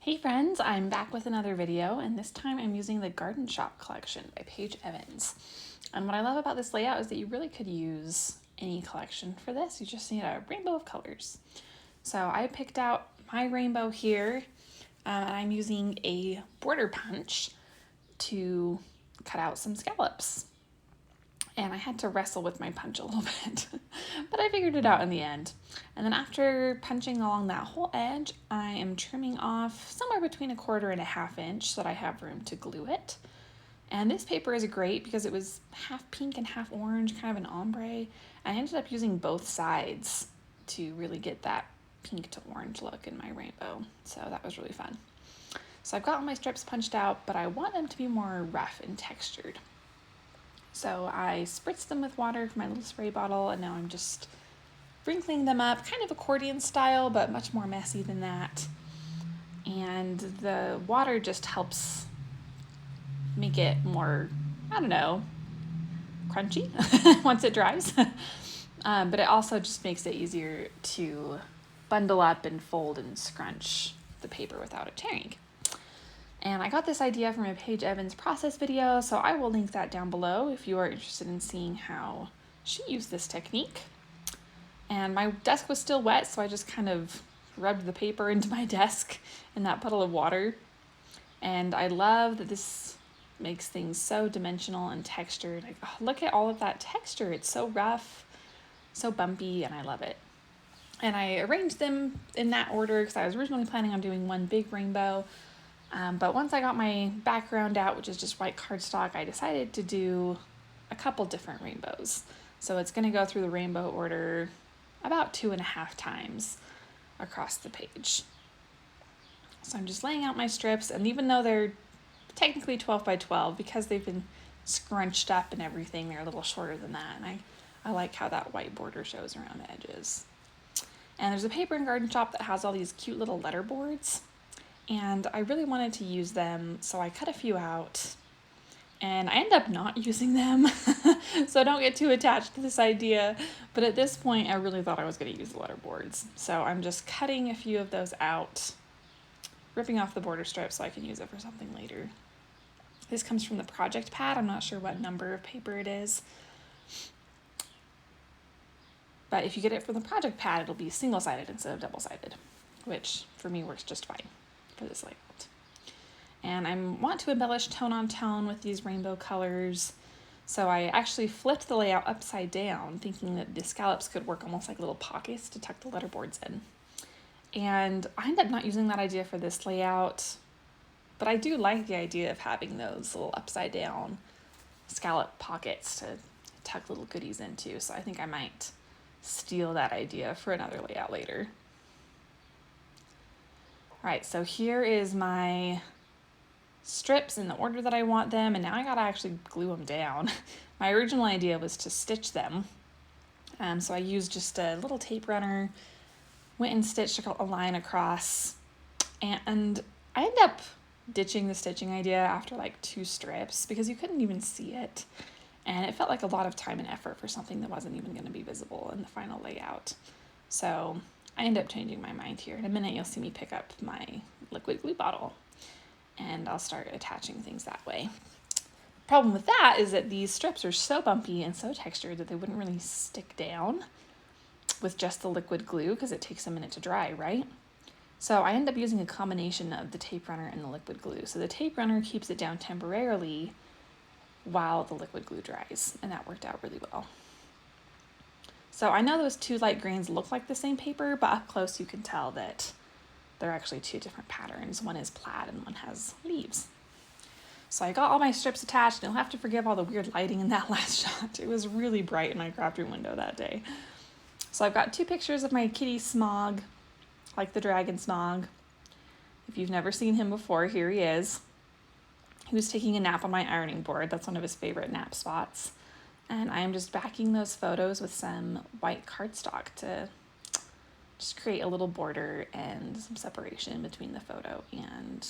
Hey friends, I'm back with another video, and this time I'm using the Garden Shop collection by Paige Evans. And what I love about this layout is that you really could use any collection for this. You just need a rainbow of colors. So I picked out my rainbow here, and I'm using a border punch to cut out some scallops. And I had to wrestle with my punch a little bit, but I figured it out in the end. And then after punching along that whole edge, I am trimming off somewhere between 1/4 and 1/2 inch so that I have room to glue it. And this paper is great because it was half pink and half orange, kind of an ombre. I ended up using both sides to really get that pink to orange look in my rainbow. So that was really fun. So I've got all my strips punched out, but I want them to be more rough and textured. So I spritzed them with water from my little spray bottle, and now I'm just sprinkling them up, kind of accordion style, but much more messy than that. And the water just helps make it more, I don't know, crunchy once it dries. But it also just makes it easier to bundle up and fold and scrunch the paper without it tearing. And I got this idea from a Paige Evans process video, so I will link that down below if you are interested in seeing how she used this technique. And my desk was still wet, so I just kind of rubbed the paper into my desk in that puddle of water. And I love that this makes things so dimensional and textured. Like, oh, look at all of that texture. It's so rough, so bumpy, and I love it. And I arranged them in that order because I was originally planning on doing one big rainbow. But once I got my background out, which is just white cardstock, I decided to do a couple different rainbows. So it's going to go through the rainbow order about 2.5 times across the page. So I'm just laying out my strips, and even though they're technically 12 by 12, because they've been scrunched up and everything, they're a little shorter than that, and I like how that white border shows around the edges. And there's a paper and garden shop that has all these cute little letter boards, and I really wanted to use them, so I cut a few out, and I end up not using them, so don't get too attached to this idea, but at this point I really thought I was going to use the letter boards, so I'm just cutting a few of those out, ripping off the border strip so I can use it for something later. This comes from the project pad. I'm not sure what number of paper it is, but if you get it from the project pad, it'll be single-sided instead of double-sided, which for me works just fine for this layout. And I want to embellish tone on tone with these rainbow colors, so I actually flipped the layout upside down, thinking that the scallops could work almost like little pockets to tuck the letterboards in. And I ended up not using that idea for this layout, but I do like the idea of having those little upside down scallop pockets to tuck little goodies into, so I think I might steal that idea for another layout later. All right, so here is my strips in the order that I want them, and now I gotta actually glue them down. My original idea was to stitch them, so I used just a little tape runner, went and stitched a line across, and I ended up ditching the stitching idea after like 2 strips because you couldn't even see it, and it felt like a lot of time and effort for something that wasn't even going to be visible in the final layout. So I ended up changing my mind here. In a minute you'll see me pick up my liquid glue bottle, and I'll start attaching things that way. Problem with that is that these strips are so bumpy and so textured that they wouldn't really stick down with just the liquid glue because it takes a minute to dry, right? So I end up using a combination of the tape runner and the liquid glue. So the tape runner keeps it down temporarily while the liquid glue dries, and that worked out really well. So I know those 2 light grains look like the same paper, but up close you can tell that they're actually 2 different patterns. One is plaid and one has leaves. So I got all my strips attached, and you'll have to forgive all the weird lighting in that last shot. It was really bright in my craft room window that day. So I've got 2 pictures of my kitty Smog, like the dragon Smog. If you've never seen him before, here he is. He was taking a nap on my ironing board. That's one of his favorite nap spots. And I'm just backing those photos with some white cardstock to just create a little border and some separation between the photo and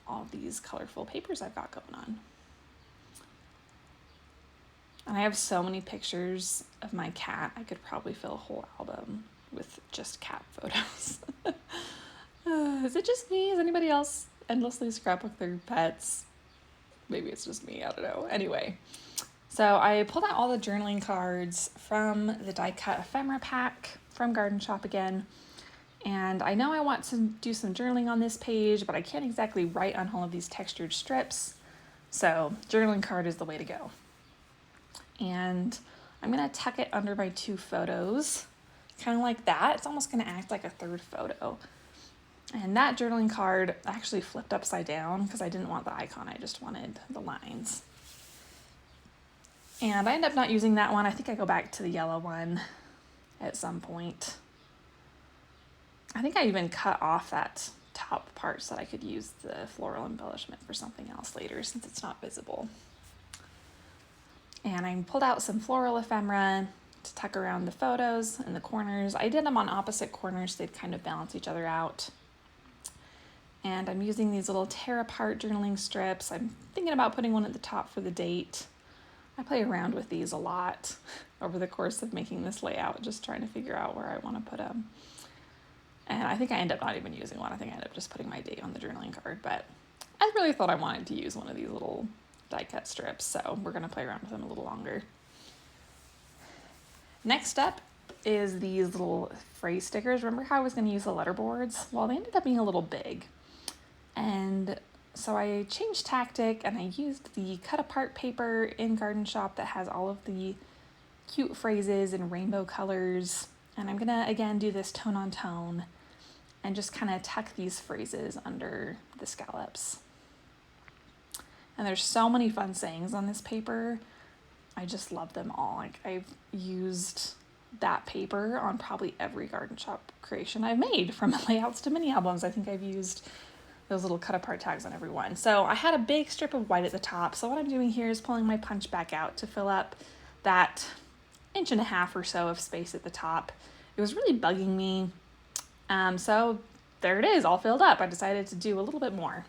all these colorful papers I've got going on. And I have so many pictures of my cat. I could probably fill a whole album with just cat photos. Is it just me? Is anybody else endlessly scrapbook their pets? Maybe it's just me, I don't know. Anyway, so I pulled out all the journaling cards from the die cut ephemera pack from Garden Shop again. And I know I want to do some journaling on this page, but I can't exactly write on all of these textured strips. So journaling card is the way to go. And I'm gonna tuck it under my 2 photos, kind of like that. It's almost gonna act like a 3rd photo. And that journaling card actually flipped upside down because I didn't want the icon, I just wanted the lines. And I end up not using that one. I think I go back to the yellow one at some point. I think I even cut off that top part so that I could use the floral embellishment for something else later since it's not visible. And I pulled out some floral ephemera to tuck around the photos in the corners. I did them on opposite corners so they'd kind of balance each other out. And I'm using these little tear apart journaling strips. I'm thinking about putting one at the top for the date. I play around with these a lot over the course of making this layout, just trying to figure out where I want to put them. And I think I end up not even using one. I think I end up just putting my date on the journaling card, but I really thought I wanted to use one of these little die cut strips, so we're gonna play around with them a little longer. Next up is these little phrase stickers. Remember how I was gonna use the letter boards? Well, they ended up being a little big. And so I changed tactic and I used the cut apart paper in Garden Shop that has all of the cute phrases in rainbow colors. And I'm gonna, again, do this tone on tone and just kind of tuck these phrases under the scallops. And there's so many fun sayings on this paper. I just love them all. Like, I've used that paper on probably every Garden Shop creation I've made, from layouts to mini albums. I think I've used those little cut apart tags on every one. So I had a big strip of white at the top. So what I'm doing here is pulling my punch back out to fill up that 1.5 inches or so of space at the top. It was really bugging me. So there it is, all filled up. I decided to do a little bit more.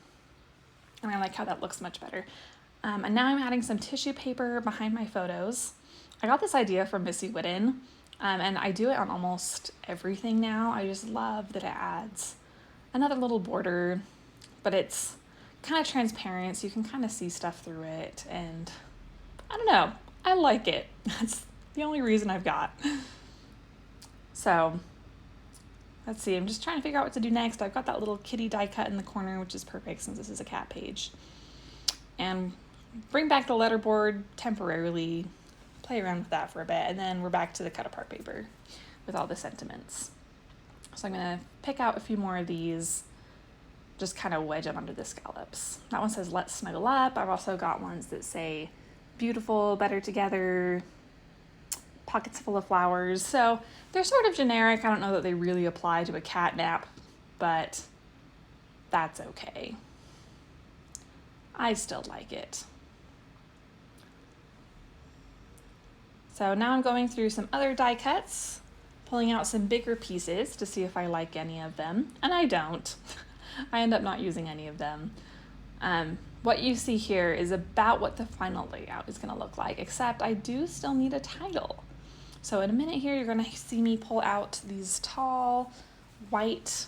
And I like how that looks much better. And now I'm adding some tissue paper behind my photos. I got this idea from Missy Whitten, and I do it on almost everything now. I just love that it adds another little border, but it's kind of transparent, so you can kind of see stuff through it. And I don't know, I like it. That's the only reason I've got. So let's see, I'm just trying to figure out what to do next. I've got that little kitty die cut in the corner, which is perfect since this is a cat page. And bring back the letterboard temporarily, play around with that for a bit, and then we're back to the cut apart paper with all the sentiments. So I'm gonna pick out a few more of these, just kind of wedge them under the scallops. That one says, let's snuggle up. I've also got ones that say beautiful, better together, pockets full of flowers. So they're sort of generic. I don't know that they really apply to a cat nap, but that's okay. I still like it. So now I'm going through some other die cuts, pulling out some bigger pieces to see if I like any of them, and I don't. I end up not using any of them. What you see here is about what the final layout is going to look like, except I do still need a title. So in a minute here, you're going to see me pull out these tall, white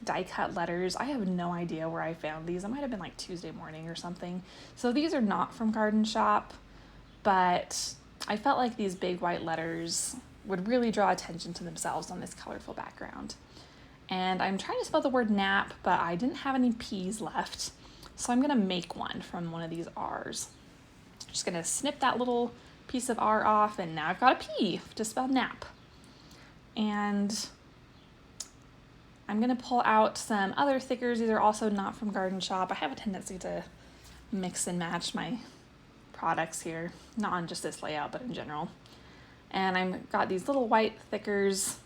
die cut letters. I have no idea where I found these. It might have been like Tuesday morning or something. So these are not from Garden Shop, but I felt like these big white letters would really draw attention to themselves on this colorful background. And I'm trying to spell the word nap, but I didn't have any P's left. So I'm gonna make one from one of these R's. Just gonna snip that little piece of R off, and now I've got a P to spell nap. And I'm gonna pull out some other thickers. These are also not from Garden Shop. I have a tendency to mix and match my products here, not on just this layout, but in general. And I've got these little white thickers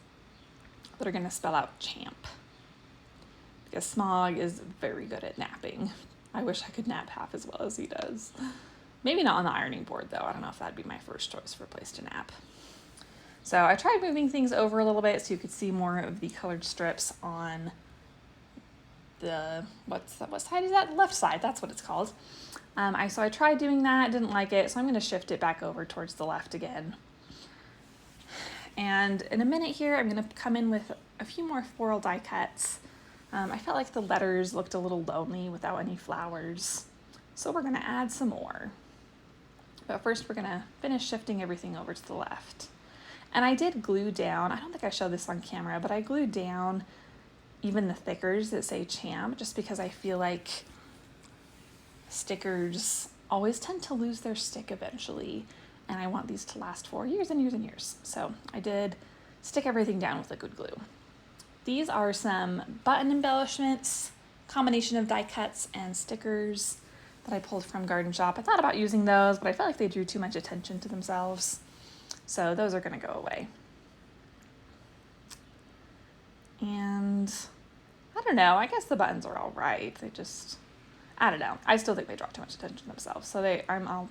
that are gonna spell out champ, because Smog is very good at napping. I wish I could nap half as well as he does. Maybe not on the ironing board though. I don't know if that'd be my first choice for a place to nap. So I tried moving things over a little bit so you could see more of the colored strips on the, what side is that? Left side, that's what it's called. So I tried doing that, didn't like it, so I'm gonna shift it back over towards the left again. And in a minute here, I'm gonna come in with a few more floral die cuts. I felt like the letters looked a little lonely without any flowers, so we're gonna add some more. But first we're gonna finish shifting everything over to the left. And I did glue down, I don't think I showed this on camera, but I glued down even the thickers that say Champ, just because I feel like stickers always tend to lose their stick eventually, and I want these to last for years and years and years. So I did stick everything down with liquid glue. These are some button embellishments, combination of die cuts and stickers that I pulled from Garden Shop. I thought about using those, but I felt like they drew too much attention to themselves. So those are gonna go away. And I don't know, I guess the buttons are all right. I don't know. I still think they draw too much attention to themselves. So I'll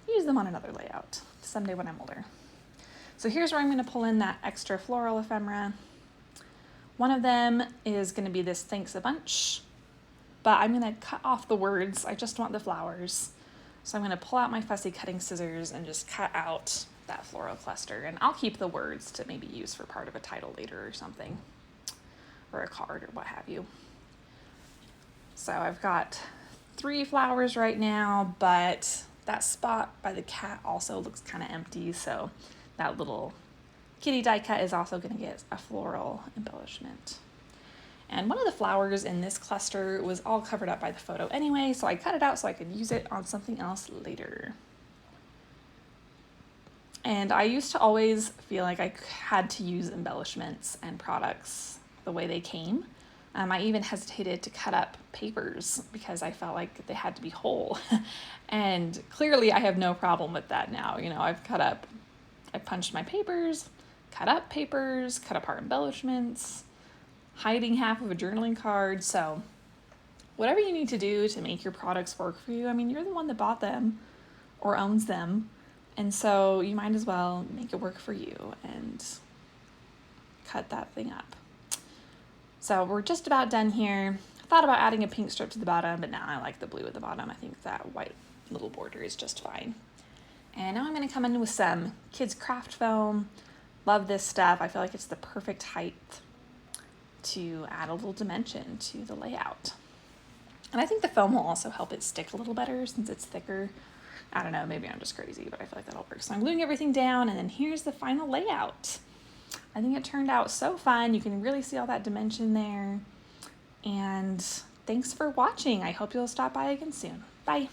use them on another layout someday when I'm older. So here's where I'm gonna pull in that extra floral ephemera. One of them is gonna be this Thanks a Bunch, but I'm gonna cut off the words. I just want the flowers. So I'm gonna pull out my fussy cutting scissors and just cut out that floral cluster. And I'll keep the words to maybe use for part of a title later or something, or a card or what have you. So I've got 3 flowers right now, but that spot by the cat also looks kind of empty. So that little kitty die cut is also gonna get a floral embellishment. And one of the flowers in this cluster was all covered up by the photo anyway, so I cut it out so I could use it on something else later. And I used to always feel like I had to use embellishments and products the way they came. I even hesitated to cut up papers because I felt like they had to be whole. And clearly I have no problem with that now. You know, I punched my papers, cut up papers, cut apart embellishments, hiding half of a journaling card. So whatever you need to do to make your products work for you, I mean, you're the one that bought them or owns them. And so you might as well make it work for you and cut that thing up. So we're just about done here. I thought about adding a pink strip to the bottom, but now I like the blue at the bottom. I think that white little border is just fine. And now I'm gonna come in with some kids craft foam. Love this stuff. I feel like it's the perfect height to add a little dimension to the layout. And I think the foam will also help it stick a little better since it's thicker. I don't know, maybe I'm just crazy, but I feel like that'll work. So I'm gluing everything down, and then here's the final layout. I think it turned out so fun. You can really see all that dimension there. And thanks for watching. I hope you'll stop by again soon. Bye.